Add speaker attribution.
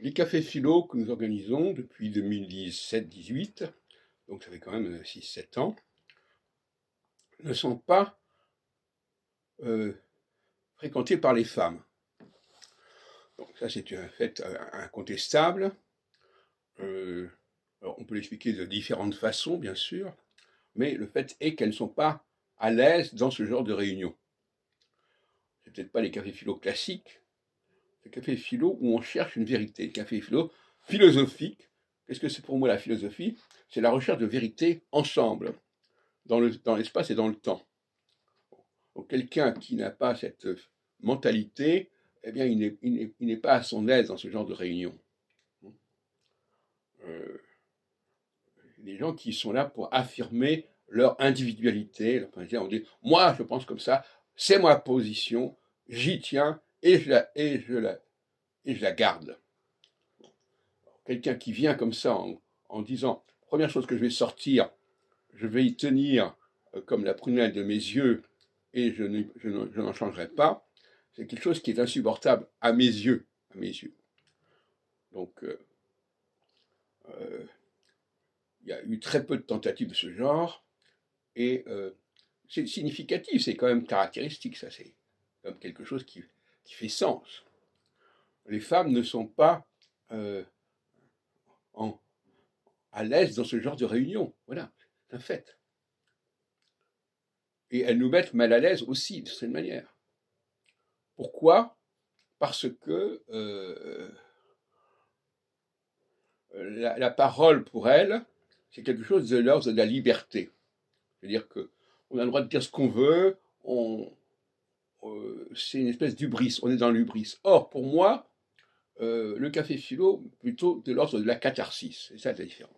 Speaker 1: Les cafés philo que nous organisons depuis 2017-18, donc ça fait quand même 6-7 ans, ne sont pas fréquentés par les femmes. Donc ça c'est un fait incontestable. Alors on peut l'expliquer de différentes façons, bien sûr, mais le fait est qu'elles ne sont pas à l'aise dans ce genre de réunion. C'est peut-être pas les cafés philo classiques, c'est les cafés philo où on cherche une vérité, les cafés philo philosophiques. Qu'est-ce que c'est pour moi la philosophie? C'est la recherche de vérité ensemble, dans l'espace et dans le temps. Donc quelqu'un qui n'a pas cette mentalité, eh bien il n'est pas à son aise dans ce genre de réunion. Les gens qui sont là pour affirmer leur individualité, on dit moi je pense comme ça, c'est ma position, j'y tiens et je la garde. Quelqu'un qui vient comme ça en disant première chose que je vais sortir, je vais y tenir comme la prunelle de mes yeux et je n'en changerai pas, c'est quelque chose qui est insupportable à mes yeux. Donc il y a eu très peu de tentatives de ce genre, et c'est significatif, c'est quand même caractéristique, ça, c'est comme quelque chose qui fait sens. Les femmes ne sont pas à l'aise dans ce genre de réunion, voilà, c'est un fait. Et elles nous mettent mal à l'aise aussi, de cette manière. Pourquoi? Parce que la parole pour elles, c'est quelque chose de l'ordre de la liberté. C'est-à-dire qu'on a le droit de dire ce qu'on veut, c'est une espèce d'hubris, on est dans l'hubris. Or, pour moi, le café philo, plutôt de l'ordre de la catharsis, c'est ça la différence.